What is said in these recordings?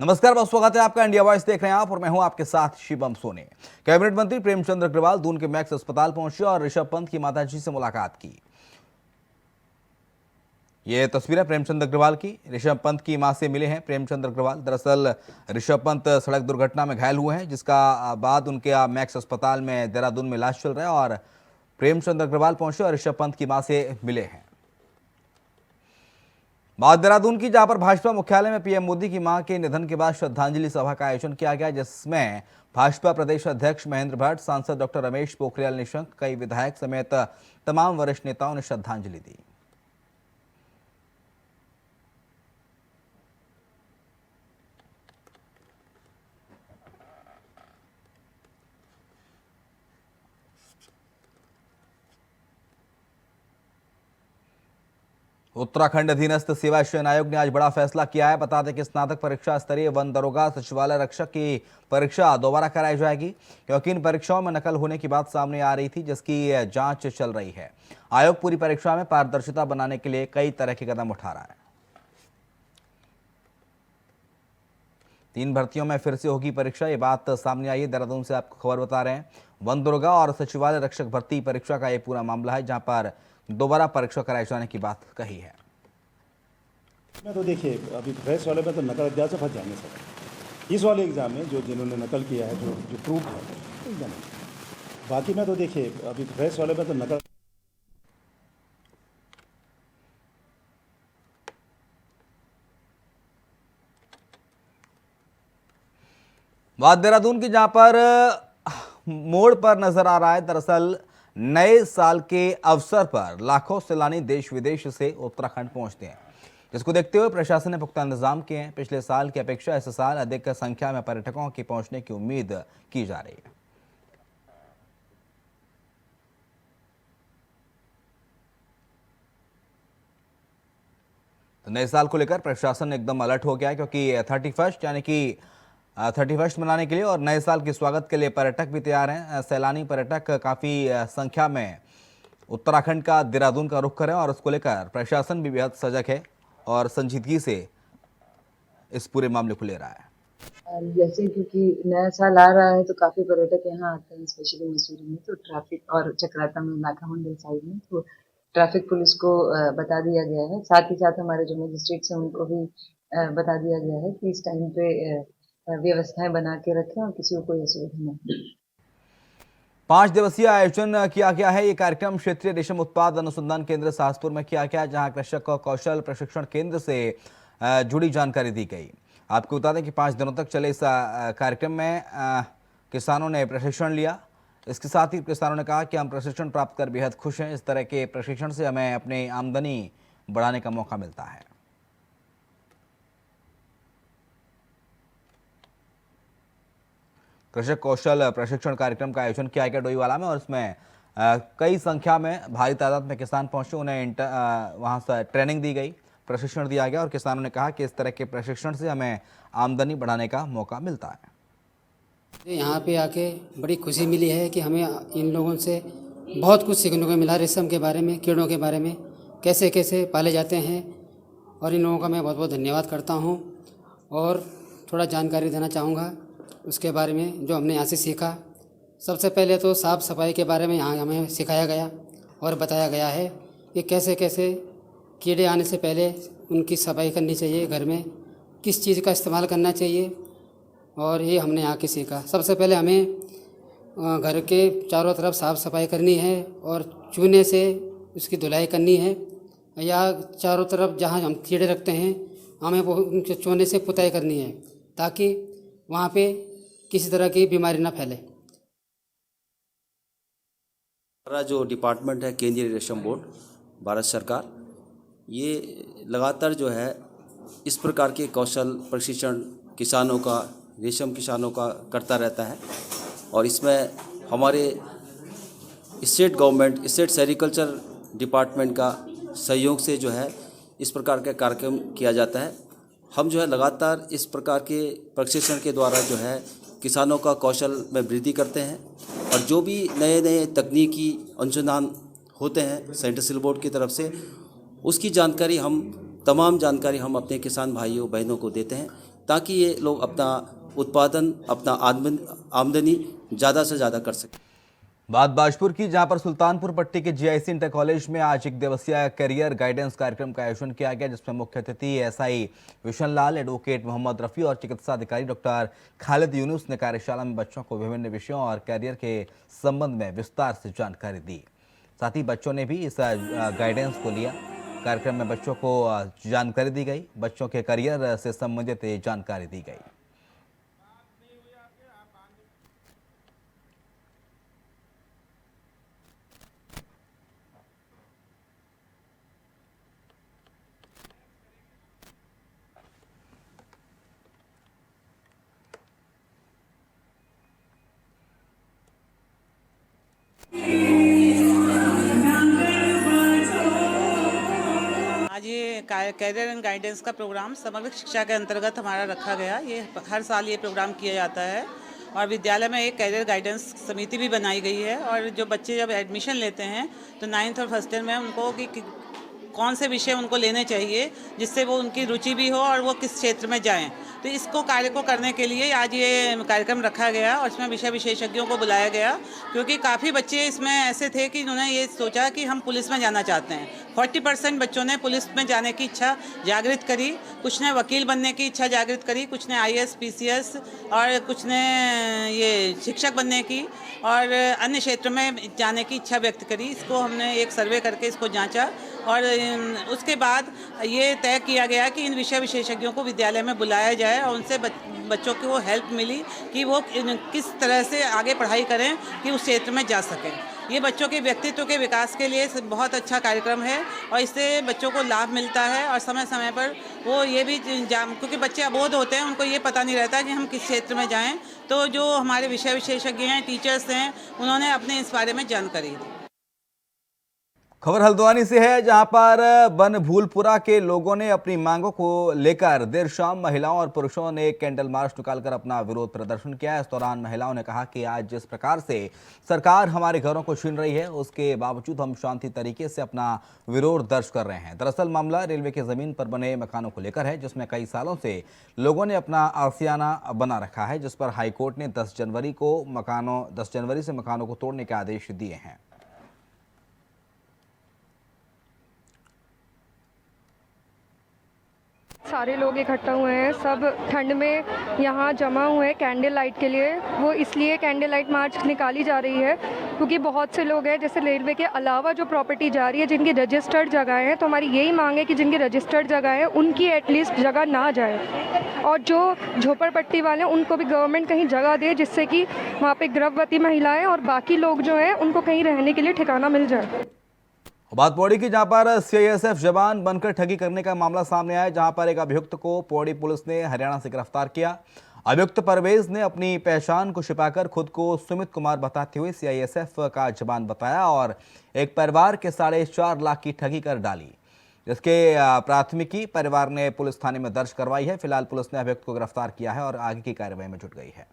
नमस्कार, बहुत स्वागत है आपका। इंडिया वॉइस देख रहे हैं आप और मैं हूं आपके साथ शिवम सोनी। कैबिनेट मंत्री प्रेमचंद अग्रवाल दून के मैक्स अस्पताल पहुंचे और ऋषभ पंत की माताजी से मुलाकात की। ये तस्वीरें प्रेमचंद अग्रवाल की ऋषभ पंत की मां से मिले हैं प्रेमचंद अग्रवाल। दरअसल ऋषभ पंत सड़क दुर्घटना में घायल हुए हैं, जिसका बाद उनके मैक्स अस्पताल में देहरादून में इलाज चल रहा है और प्रेमचंद अग्रवाल पहुंचे और ऋषभ पंत की मां से मिले हैं। बात देहरादून की, जहां पर भाजपा मुख्यालय में पीएम मोदी की मां के निधन के बाद श्रद्धांजलि सभा का आयोजन किया गया, जिसमें भाजपा प्रदेश अध्यक्ष महेंद्र भट्ट, सांसद डॉक्टर रमेश पोखरियाल निशंक, कई विधायक समेत तमाम वरिष्ठ नेताओं ने श्रद्धांजलि दी। उत्तराखंड अधीनस्थ सेवा चयन आयोग ने आज बड़ा फैसला किया है। बता दें कि स्नातक परीक्षा स्तरीय वन दरोगा सचिवालय रक्षक की परीक्षा दोबारा कराई जाएगी, क्योंकि इन परीक्षाओं में नकल होने की बात सामने आ रही थी, जिसकी जांच चल रही है। आयोग पूरी परीक्षा में पारदर्शिता बनाने के लिए कई तरह के कदम उठा रहा है। 3 भर्तियों में फिर से होगी परीक्षा, ये बात सामने आई है। देहरादून से आपको खबर बता रहे हैं। वन दरोगा और सचिवालय रक्षक भर्ती परीक्षा का ये पूरा मामला है, जहां पर दोबारा परीक्षा कराए जाने की बात कही है। मैं तो देखिए, अभी प्रेस वाले में तो नकल अध्याय से फंस जाएंगे सब। इस वाले एग्ज़ाम में जो जिन्होंने नकल किया है, जो प्रूफ है, एग्जाम बाकी में तो देखिए, अभी प्रेस वाले में तो नकल। बात देहरादून की, जहां पर मोड़ पर नजर आ रहा है। दरअसल नए साल के अवसर पर लाखों सैलानी देश विदेश से उत्तराखंड पहुंचते हैं, जिसको देखते हुए प्रशासन ने पुख्ता इंतजाम किए हैं। पिछले साल की अपेक्षा इस साल अधिक संख्या में पर्यटकों की पहुंचने की उम्मीद की जा रही है। तो नए साल को लेकर प्रशासन एकदम अलर्ट हो गया है, क्योंकि 31 यानी कि 31 मनाने के लिए और नए साल के स्वागत के लिए पर्यटक भी तैयार हैं। सैलानी पर्यटक काफ़ी संख्या में उत्तराखंड का देहरादून का रुख करें और उसको लेकर प्रशासन भी बेहद सजग है और संजीदगी से इस पूरे मामले को ले रहा है। जैसे क्योंकि नया साल आ रहा है तो काफ़ी पर्यटक यहाँ आते हैं, स्पेशली मसूरी में। तो ट्रैफिक और चक्राता में, नाका मंडल साइड में, तो ट्रैफिक पुलिस को बता दिया गया है। साथ ही साथ हमारे जो मजिस्ट्रेट्स हैं उनको भी बता दिया गया है कि इस टाइम पे व्यवस्थाएं बना के रखें और किसी को कोई असुविधा न हो। 5 दिवसीय आयोजन किया गया है। ये कार्यक्रम क्षेत्रीय रेशम उत्पाद अनुसंधान केंद्र साहसपुर में किया गया, जहां कृषक को कौशल प्रशिक्षण केंद्र से जुड़ी जानकारी दी गई। आपको बता दें कि 5 दिनों तक चले इस कार्यक्रम में किसानों ने प्रशिक्षण लिया। इसके साथ ही किसानों ने कहा कि हम प्रशिक्षण प्राप्त कर बेहद खुश हैं। इस तरह के प्रशिक्षण से हमें अपनी आमदनी बढ़ाने का मौका मिलता है। कृषक कौशल प्रशिक्षण कार्यक्रम का आयोजन किया गया डोईवाला में और इसमें कई संख्या में भारी तादाद में किसान पहुंचे। उन्हें वहां से ट्रेनिंग दी गई, प्रशिक्षण दिया गया और किसानों ने कहा कि इस तरह के प्रशिक्षण से हमें आमदनी बढ़ाने का मौका मिलता है। यहाँ पे आके बड़ी खुशी मिली है कि हमें इन लोगों से बहुत कुछ सीखने को मिला। रेशम के बारे में, कीड़ों के बारे में, कैसे कैसे पाले जाते हैं, और इन लोगों का मैं बहुत बहुत धन्यवाद करता हूँ। और थोड़ा जानकारी देना चाहूँगा उसके बारे में जो हमने यहाँ से सीखा। सबसे पहले तो साफ़ सफाई के बारे में यहाँ हमें सिखाया गया और बताया गया है कि कैसे कैसे कीड़े आने से पहले उनकी सफाई करनी चाहिए, घर में किस चीज़ का इस्तेमाल करना चाहिए, और ये हमने यहाँ के सीखा। सबसे पहले हमें घर के चारों तरफ साफ़ सफाई करनी है और चूने से उसकी धुलाई करनी है, या चारों तरफ जहाँ हम कीड़े रखते हैं हमें वो उनके चूने से पुताई करनी है, ताकि वहाँ पे किसी तरह की बीमारी ना फैले। हमारा जो डिपार्टमेंट है केंद्रीय रेशम बोर्ड, भारत सरकार, ये लगातार जो है इस प्रकार के कौशल प्रशिक्षण किसानों का, रेशम किसानों का करता रहता है। और इसमें हमारे state government, state sericulture department का सहयोग से जो है इस प्रकार का कार्यक्रम किया जाता है। हम जो है लगातार इस प्रकार के प्रशिक्षण के द्वारा जो है किसानों का कौशल में वृद्धि करते हैं, और जो भी नए नए तकनीकी अनुसंधान होते हैं सेंट्रल बोर्ड की तरफ से, उसकी जानकारी हम, तमाम जानकारी हम अपने किसान भाइयों बहनों को देते हैं, ताकि ये लोग अपना उत्पादन, अपना आमदनी ज़्यादा से ज़्यादा कर सकें। बात बाजपुर की, जहां पर सुल्तानपुर पट्टी के जीआईसी इंटर कॉलेज में आज एक दिवसीय करियर गाइडेंस कार्यक्रम का आयोजन किया गया, जिसमें मुख्य अतिथि एसआई विशन लाल, एडवोकेट मोहम्मद रफी और चिकित्सा अधिकारी डॉक्टर खालिद यूनुस ने कार्यशाला में बच्चों को विभिन्न विषयों और करियर के संबंध में विस्तार से जानकारी दी। साथ ही बच्चों ने भी इस गाइडेंस को लिया। कार्यक्रम में बच्चों को जानकारी दी गई, बच्चों के करियर से संबंधित जानकारी दी गई। आज ये कैरियर एंड गाइडेंस का प्रोग्राम समग्र शिक्षा के अंतर्गत हमारा रखा गया। ये हर साल ये प्रोग्राम किया जाता है और विद्यालय में एक कैरियर गाइडेंस समिति भी बनाई गई है। और जो बच्चे जब एडमिशन लेते हैं तो 9th और फर्स्ट ईयर में उनको कि कौन से विषय उनको लेने चाहिए जिससे वो उनकी रुचि भी हो और वो किस क्षेत्र में जाएं। तो इसको कार्य को करने के लिए आज ये कार्यक्रम रखा गया और इसमें विषय विशेषज्ञों को बुलाया गया, क्योंकि काफ़ी बच्चे इसमें ऐसे थे कि उन्होंने ये सोचा कि हम पुलिस में जाना चाहते हैं। 40% बच्चों ने पुलिस में जाने की इच्छा जागृत करी, कुछ ने वकील बनने की इच्छा जागृत करी, कुछ ने आईएएस पीसीएस और कुछ ने ये शिक्षक बनने की और अन्य क्षेत्र में जाने की इच्छा व्यक्त करी। इसको हमने एक सर्वे करके इसको जांचा और उसके बाद ये तय किया गया कि इन विषय विशेषज्ञों को विद्यालय में बुलाया जाए और उनसे बच्चों को हेल्प मिली कि वो किस तरह से आगे पढ़ाई करें कि उस क्षेत्र में जा सकें। ये बच्चों के व्यक्तित्व के विकास के लिए बहुत अच्छा कार्यक्रम है और इससे बच्चों को लाभ मिलता है और समय समय पर वो ये भी क्योंकि बच्चे अबोध होते हैं, उनको ये पता नहीं रहता कि हम किस क्षेत्र में जाएं। तो जो हमारे विषय विशेषज्ञ हैं, टीचर्स हैं, उन्होंने अपने इस बारे में जानकारी दी। खबर हल्द्वानी से है, जहां पर बनभूलपुरा के लोगों ने अपनी मांगों को लेकर देर शाम महिलाओं और पुरुषों ने कैंडल मार्च निकालकर अपना विरोध प्रदर्शन किया। इस दौरान महिलाओं ने कहा कि आज जिस प्रकार से सरकार हमारे घरों को छीन रही है, उसके बावजूद हम शांति तरीके से अपना विरोध दर्ज कर रहे हैं। दरअसल मामला रेलवे की जमीन पर बने मकानों को लेकर है, जिसमें कई सालों से लोगों ने अपना आशियाना बना रखा है, जिस पर हाईकोर्ट ने 10 जनवरी से मकानों को तोड़ने के आदेश दिए हैं। सारे लोग इकट्ठा हुए हैं, सब ठंड में यहाँ जमा हुए हैं कैंडल लाइट के लिए। वो इसलिए कैंडल लाइट मार्च निकाली जा रही है क्योंकि बहुत से लोग हैं, जैसे रेलवे के अलावा जो प्रॉपर्टी जा रही है जिनकी रजिस्टर्ड जगह है, तो हमारी यही मांग है कि जिनकी रजिस्टर्ड जगह है उनकी एटलीस्ट जगह ना जाए और जो झोपड़पट्टी वाले हैं उनको भी गवर्नमेंट कहीं जगह दे, जिससे कि वहाँ पे गर्भवती महिलाएँ और बाकी लोग जो हैं उनको कहीं रहने के लिए ठिकाना मिल जाए। बात पौड़ी की, जहां पर सीआईएसएफ जवान बनकर ठगी करने का मामला सामने आया, जहां पर एक अभियुक्त को पौड़ी पुलिस ने हरियाणा से गिरफ्तार किया। अभियुक्त परवेज ने अपनी पहचान को छिपाकर खुद को सुमित कुमार बताते हुए सीआईएसएफ का जवान बताया और एक परिवार के 4.5 लाख की ठगी कर डाली, जिसके प्राथमिकी परिवार ने पुलिस थाने में दर्ज करवाई है। फिलहाल पुलिस ने अभियुक्त को गिरफ्तार किया है और आगे की कार्रवाई में जुट गई है।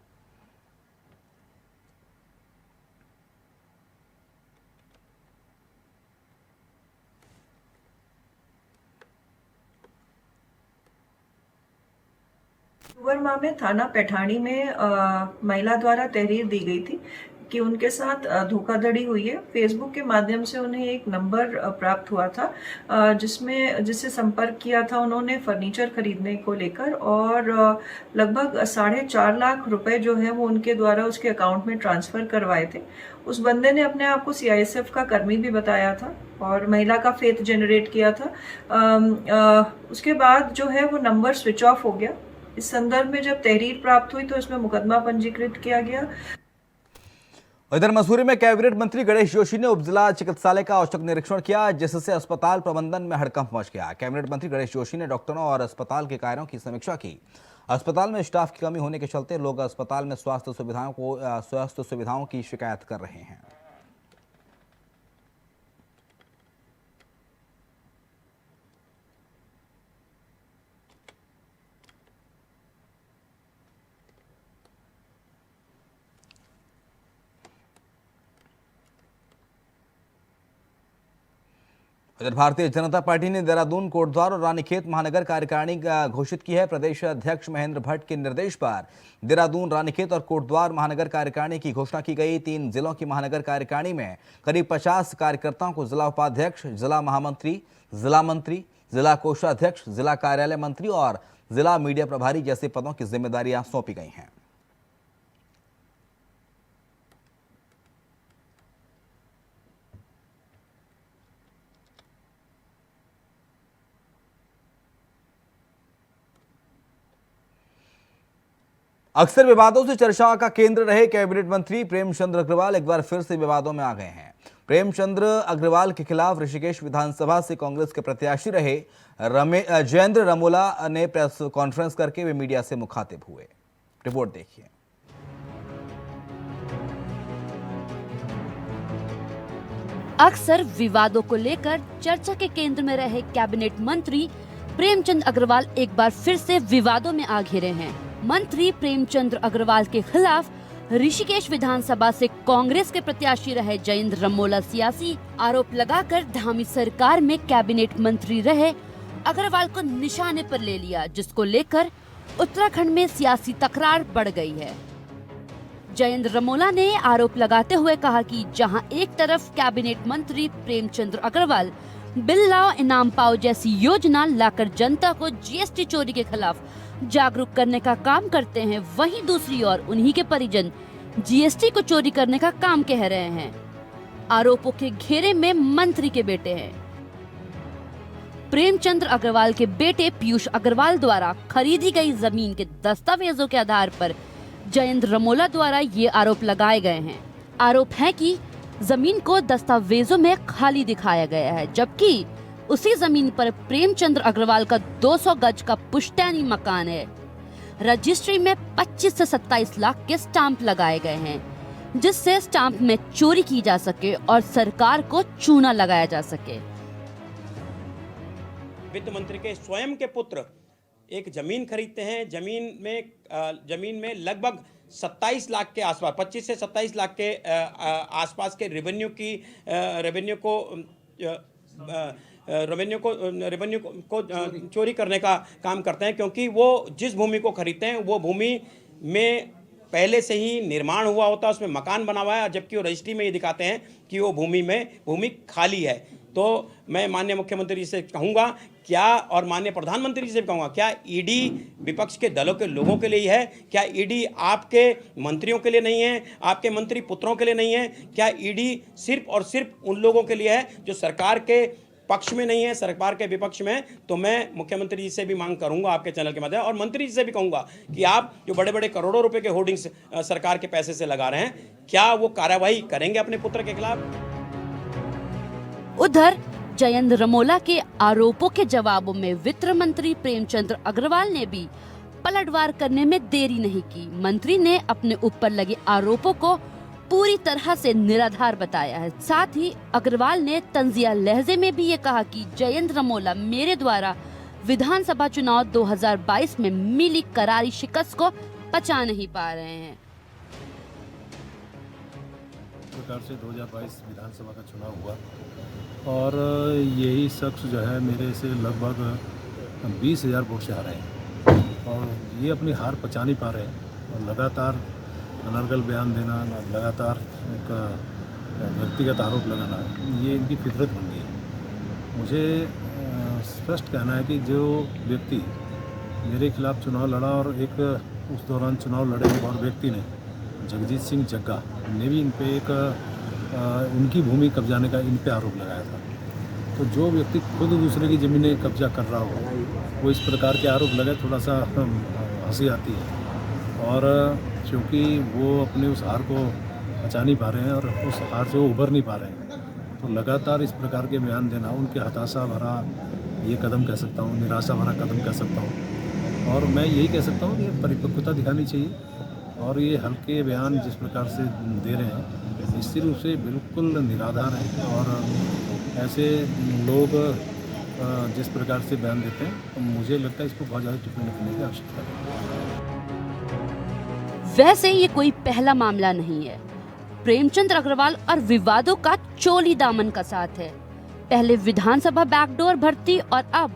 अक्टूबर माह में थाना पैठाणी में महिला द्वारा तहरीर दी गई थी कि उनके साथ धोखाधड़ी हुई है। फेसबुक के माध्यम से उन्हें एक नंबर प्राप्त हुआ था जिससे संपर्क किया था उन्होंने फर्नीचर खरीदने को लेकर और लगभग 4.5 लाख रुपए जो है वो उनके द्वारा उसके अकाउंट में ट्रांसफर करवाए थे। उस बंदे ने अपने आप को सीआईएसएफ का कर्मी भी बताया था और महिला का फेथ जनरेट किया था। उसके बाद जो है वो नंबर स्विच ऑफ हो गया। इस संदर्भ में जब तहरीर प्राप्त हुई तो इसमें मुकदमा पंजीकृत किया गया। इधर मसूरी में कैबिनेट मंत्री गणेश जोशी ने उपजिला चिकित्सालय का औचक निरीक्षण किया, जिससे अस्पताल प्रबंधन में हड़कंप मच गया। कैबिनेट मंत्री गणेश जोशी ने डॉक्टरों और अस्पताल के कार्यों की समीक्षा की। अस्पताल में स्टाफ की कमी होने के चलते लोग अस्पताल में स्वास्थ्य सुविधाओं की शिकायत कर रहे हैं। उधर भारतीय जनता पार्टी ने देहरादून, कोटद्वार और रानीखेत महानगर कार्यकारिणी घोषित की है। प्रदेश अध्यक्ष महेंद्र भट्ट के निर्देश पर देहरादून, रानीखेत और कोटद्वार महानगर कार्यकारिणी की घोषणा की गई। 3 जिलों की महानगर कार्यकारिणी में करीब 50 कार्यकर्ताओं को जिला उपाध्यक्ष, जिला महामंत्री, जिला मंत्री, जिला कोषाध्यक्ष, जिला कार्यालय मंत्री और जिला मीडिया प्रभारी जैसे पदों की जिम्मेदारियां सौंपी गई हैं। अक्सर विवादों से चर्चा का केंद्र रहे कैबिनेट मंत्री प्रेमचंद अग्रवाल एक बार फिर से विवादों में आ गए हैं। प्रेमचंद अग्रवाल के खिलाफ ऋषिकेश विधानसभा से कांग्रेस के प्रत्याशी रहे जयेंद्र रमोला ने प्रेस कॉन्फ्रेंस करके वे मीडिया से मुखातिब हुए। रिपोर्ट देखिए। अक्सर विवादों को लेकर चर्चा के केंद्र में रहे कैबिनेट मंत्री प्रेमचंद अग्रवाल एक बार फिर से विवादों में आ घिरे हैं। मंत्री प्रेमचंद अग्रवाल के खिलाफ ऋषिकेश विधानसभा से कांग्रेस के प्रत्याशी रहे जयेंद्र रमोला सियासी आरोप लगाकर धामी सरकार में कैबिनेट मंत्री रहे अग्रवाल को निशाने पर ले लिया, जिसको लेकर उत्तराखंड में सियासी तकरार बढ़ गई है। जयेंद्र रमोला ने आरोप लगाते हुए कहा कि जहां एक तरफ कैबिनेट मंत्री प्रेमचंद अग्रवाल बिल लाओ इनाम पाओ जैसी योजना लाकर जनता को जीएसटी चोरी के खिलाफ जागरूक करने का काम करते हैं, वहीं दूसरी ओर उन्हीं के परिजन जीएसटी को चोरी करने का काम कह रहे हैं। आरोपों के घेरे में मंत्री के बेटे हैं। प्रेमचंद अग्रवाल के बेटे पीयूष अग्रवाल द्वारा खरीदी गई जमीन के दस्तावेजों के आधार पर जयेंद्र रमोला द्वारा ये आरोप लगाए गए हैं। आरोप है कि जमीन को दस्तावेजों में खाली दिखाया गया है, जबकि उसी जमीन पर प्रेमचंद अग्रवाल का 200 गज का पुश्तैनी मकान है। रजिस्ट्री में 25 से 27 लाख के स्टाम्प लगाए गए हैं, जिससे स्टाम्प में चोरी की जा सके और सरकार को चूना लगाया जा सके। वित्त मंत्री के स्वयं के पुत्र एक जमीन खरीदते हैं। जमीन में लगभग 27 लाख के आसपास, 25 से 27 लाख के आसपास के रेवेन्यू को चोरी करने का काम करते हैं, क्योंकि वो जिस भूमि को खरीदते हैं वो भूमि में पहले से ही निर्माण हुआ होता है, उसमें मकान बना हुआ है, जबकि वो रजिस्ट्री में ये दिखाते हैं कि वो भूमि खाली है। तो मैं माननीय मुख्यमंत्री जी से कहूँगा और माननीय प्रधानमंत्री जी से कहूँगा, क्या ईडी विपक्ष के दलों के लोगों के लिए ही है? क्या ईडी आपके मंत्रियों के लिए नहीं है? आपके मंत्री पुत्रों के लिए नहीं है? क्या ईडी सिर्फ और सिर्फ उन लोगों के लिए है जो सरकार के पक्ष में नहीं है, सरकार के विपक्ष में? तो मैं मुख्यमंत्री जी से भी मांग करूंगा आपके चैनल के माध्यम, और मंत्री जी से भी कहूंगा कि आप जो बड़े बड़े करोड़ों रुपए के होर्डिंग्स सरकार के पैसे से लगा रहे हैं, क्या वो कार्रवाई करेंगे अपने पुत्र के खिलाफ? उधर जयेंद्र रमोला के आरोपों के जवाबों में वित्त मंत्री प्रेमचंद अग्रवाल ने भी पलटवार करने में देरी नहीं की। मंत्री ने अपने ऊपर लगे आरोपों को पूरी तरह से निराधार बताया है। साथ ही अग्रवाल ने तंजिया लहजे में भी ये कहा कि जयेंद्र रमोला मेरे द्वारा विधानसभा चुनाव 2022 में मिली करारी शिकस्त को पचा नहीं पा रहे हैं। प्रकार से 2022 विधानसभा का चुनाव हुआ और यही शख्स जो है मेरे से लगभग 20,000 वोट से हारे हैं और ये अपनी हार पचा नहीं पा रहे हैं और लगातार अनर्गल बयान देना, लगातार उनका व्यक्तिगत आरोप लगाना, ये इनकी फितरत बन गई है। मुझे स्पष्ट कहना है कि जो व्यक्ति मेरे खिलाफ चुनाव लड़ा और एक उस दौरान चुनाव लड़े एक और व्यक्ति ने, जगजीत सिंह जग्गा ने भी इन पे उनकी भूमि कब्जाने का इन पे आरोप लगाया था। तो जो व्यक्ति खुद दूसरे की ज़मीनें कब्जा कर रहा हो वो इस प्रकार के आरोप लगे, थोड़ा सा हंसी आती है। और क्योंकि वो अपने उस हार को बचा नहीं पा रहे हैं और उस हार से वो उभर नहीं पा रहे हैं, तो लगातार इस प्रकार के बयान देना उनके हताशा भरा ये कदम कह सकता हूँ, निराशा भरा कदम कह सकता हूँ। और मैं यही कह सकता हूँ कि परिपक्वता दिखानी चाहिए और ये हल्के बयान जिस प्रकार से दे रहे हैं निश्चित रूप से बिल्कुल निराधार है। और ऐसे लोग जिस प्रकार से बयान देते हैं मुझे लगता है इसको बहुत ज़्यादा टिप्पणी करने की आवश्यकता है। वैसे ये कोई पहला मामला नहीं है। प्रेमचंद अग्रवाल और विवादों का चोली दामन का साथ है। पहले विधानसभा बैकडोर भर्ती और अब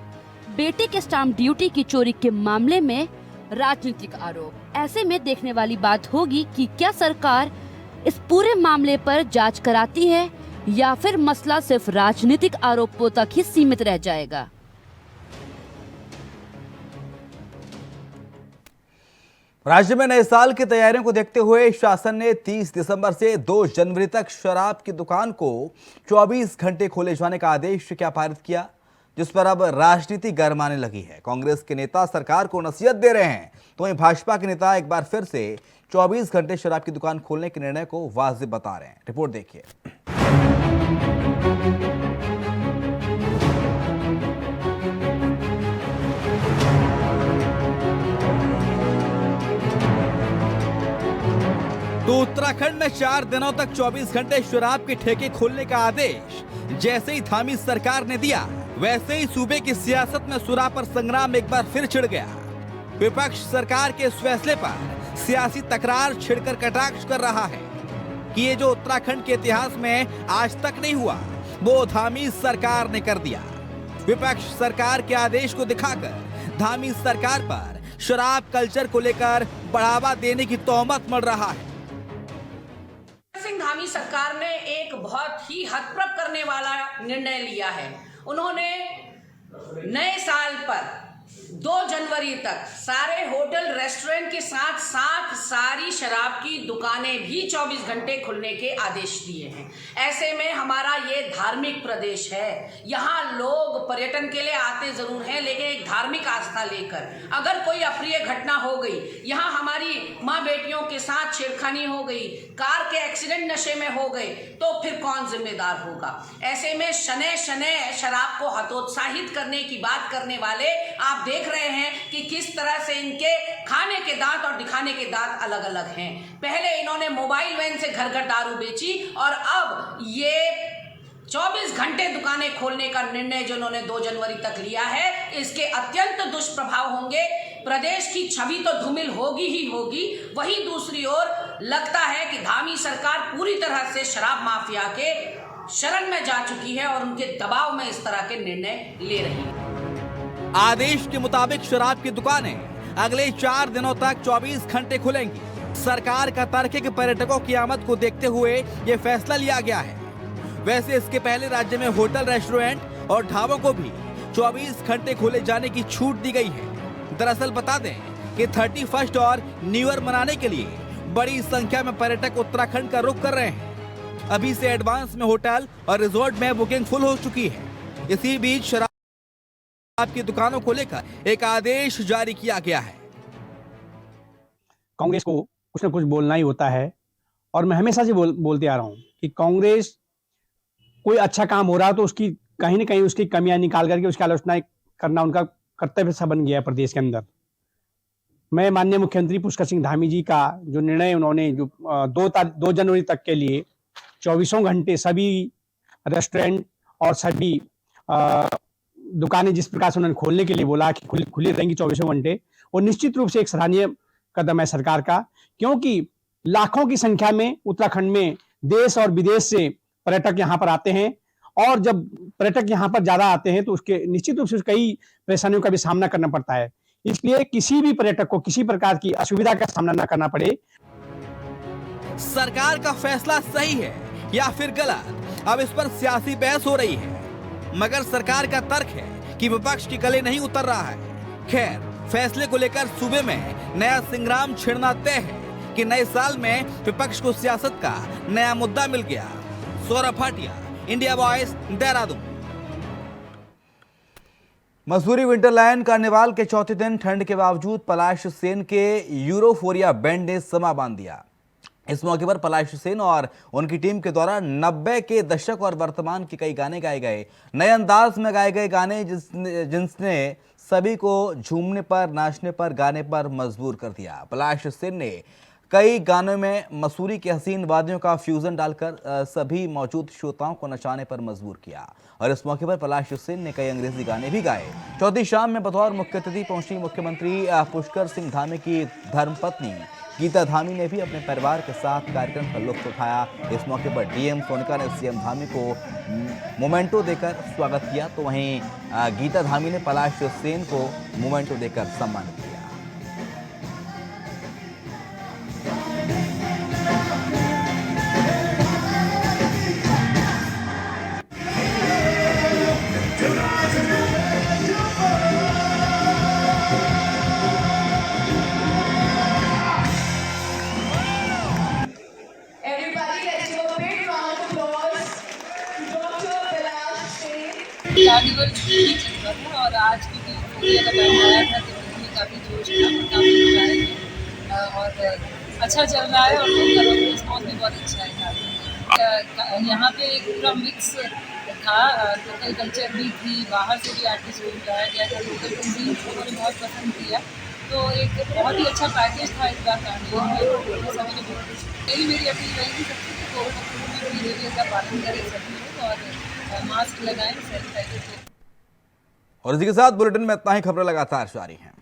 बेटे के स्टाम्प ड्यूटी की चोरी के मामले में राजनीतिक आरोप। ऐसे में देखने वाली बात होगी कि क्या सरकार इस पूरे मामले पर जांच कराती है या फिर मसला सिर्फ राजनीतिक आरोपों तक ही सीमित रह जाएगा। राज्य में नए साल की तैयारियों को देखते हुए शासन ने 30 दिसंबर से 2 जनवरी तक शराब की दुकान को 24 घंटे खोले जाने का आदेश क्या पारित किया, जिस पर अब राजनीति गरमाने लगी है। कांग्रेस के नेता सरकार को नसीहत दे रहे हैं तो वहीं भाजपा के नेता एक बार फिर से 24 घंटे शराब की दुकान खोलने के निर्णय को वाजिब बता रहे हैं। रिपोर्ट देखिए। तो उत्तराखंड में 4 दिनों तक 24 घंटे शराब के ठेके खोलने का आदेश जैसे ही थामी सरकार ने दिया, वैसे ही सूबे की सियासत में सुरा पर संग्राम एक बार फिर छिड़ गया। विपक्ष सरकार के इस फैसले पर सियासी तकरार छिड़कर कटाक्ष कर रहा है कि ये जो उत्तराखंड के इतिहास में आज तक नहीं हुआ, वो धामी सरकार ने कर दिया। विपक्ष सरकार के आदेश को दिखाकर धामी सरकार पर शराब कल्चर को लेकर बढ़ावा देने की तोहमत मढ़ रहा है। सिंह धामी सरकार ने एक बहुत ही हतप्रभ करने वाला निर्णय लिया है। उन्होंने नए साल पर 2 जनवरी तक सारे होटल रेस्टोरेंट के साथ साथ सारी शराब की दुकानें भी 24 घंटे खुलने के आदेश दिए हैं। ऐसे में हमारा ये धार्मिक प्रदेश है, यहाँ लोग पर्यटन के लिए आते जरूर हैं, लेकिन एक धार्मिक आस्था लेकर अगर कोई अप्रिय घटना हो गई, यहाँ हमारी माँ बेटियों के साथ छेड़खानी हो गई, कार के एक्सीडेंट नशे में हो गए, तो फिर कौन जिम्मेदार होगा। ऐसे में शनै शनै शराब को हतोत्साहित करने की बात करने वाले आप देख रहे हैं कि किस तरह से इनके खाने के दांत और दिखाने के दांत अलग अलग हैं। पहले इन्होंने मोबाइल वैन से घर घर दारू बेची और अब ये 24 घंटे दुकानें खोलने का निर्णय जो उन्होंने 2 जनवरी तक लिया है, इसके अत्यंत दुष्प्रभाव होंगे। प्रदेश की छवि तो धूमिल होगी ही होगी। वहीं दूसरी ओर लगता है कि धामी सरकार पूरी तरह से शराब माफिया के शरण में जा चुकी है और उनके दबाव में इस तरह के निर्णय ले रही है। आदेश के मुताबिक शराब की दुकानें अगले 4 दिनों तक 24 घंटे खुलेंगी। सरकार का तर्क है कि पर्यटकों की आमद को देखते हुए ये फैसला लिया गया है। वैसे इसके पहले राज्य में होटल, रेस्टोरेंट और ढाबों को भी 24 घंटे खोले जाने की छूट दी गई है। दरअसल बता दें कि 31 और न्यू ईयर मनाने के लिए बड़ी संख्या में पर्यटक उत्तराखंड का रुख कर रहे हैं। अभी से एडवांस में होटल और रिजॉर्ट में बुकिंग फुल हो चुकी है। इसी बीच शराब की दुकानों को लेकर एक आदेश जारी किया गया है। कांग्रेस को कुछ न कुछ बोलना ही होता है और मैं हमेशा से बोलते आ रहा हूं कि कांग्रेस कोई अच्छा काम हो रहा तो उसकी कहीं न कहीं उसकी कमियां निकाल करके उसकी आलोचना करना उनका कर्तव्य सा बन गया है प्रदेश के अंदर। मैं माननीय मुख्यमंत्री पुष्कर सिंह धामी जी का जो निर्णय उन्होंने जो 2 जनवरी तक के लिए 24 घंटे सभी रेस्टोरेंट और सभी दुकानें जिस प्रकार से उन्होंने खोलने के लिए बोला कि खुली रहेंगी 24 घंटे, और निश्चित रूप से एक सराहनीय कदम है सरकार का, क्योंकि लाखों की संख्या में उत्तराखंड में देश और विदेश से पर्यटक यहाँ पर आते हैं और जब पर्यटक यहाँ पर ज्यादा आते हैं तो उसके निश्चित रूप से कई परेशानियों का भी सामना करना पड़ता है। इसलिए किसी भी पर्यटक को किसी प्रकार की असुविधा का सामना न करना पड़े। सरकार का फैसला सही है या फिर गलत, अब इस पर सियासी बहस हो रही है, मगर सरकार का तर्क है कि विपक्ष के गले नहीं उतर रहा है। खैर, फैसले को लेकर सूबे में नया संग्राम छिड़ना तय है कि नए साल में विपक्ष को सियासत का नया मुद्दा मिल गया। Saurabh Bhatia, India voice, Dehradun. Mussoorie winterland carnival के चौथे दिन ठंड के बावजूद पलाश सेन के यूरोफोरिया बैंड ने समा बांध दिया। इस मौके पर पलाश सेन और उनकी टीम के द्वारा 90 के दशक और वर्तमान के कई गाने गाए गए। नए अंदाज में गाए गए गाने जिसने सभी को झूमने पर, नाचने पर, गाने पर मजबूर कर दिया। पलाश सेन ने कई गानों में मसूरी के हसीन वादियों का फ्यूजन डालकर सभी मौजूद श्रोताओं को नचाने पर मजबूर किया। और इस मौके पर पलाश सेन ने कई अंग्रेजी गाने भी गाए। चौथी शाम में बतौर मुख्य अतिथि पहुंची मुख्यमंत्री पुष्कर सिंह धामी की धर्मपत्नी गीता धामी ने भी अपने परिवार के साथ कार्यक्रम का लुत्फ उठाया। इस मौके पर डीएम सोनिका ने सीएम धामी को मोमेंटो देकर स्वागत किया, तो वहीं गीता धामी ने पलाश सेन को मोमेंटो देकर सम्मानित किया। कार्निवल ही चल रहा था और आज भी इंडिया का बैंड आया था तो उसमें काफ़ी जोश था, काफ़ी इंजॉय किया और अच्छा चल रहा है और लोगों का रिस्पॉन्स भी बहुत अच्छा है। यहाँ पे एक पूरा मिक्स था, लोकल कल्चर भी थी, बाहर से भी आर्टिस्ट को बुलाया गया था, लोकल कुजीन लोगों ने बहुत पसंद किया, तो एक बहुत ही अच्छा पैकेज था इस बार कार्निवल में। सब ने बहुत मेरी अपील रहेगी सबसे कि कोविड में भी का पालन करें सभी लोग और मास्क लगाएं, सैनिटाइजर। और इसी के साथ बुलेटिन में इतना ही। खबरें लगातार जारी हैं।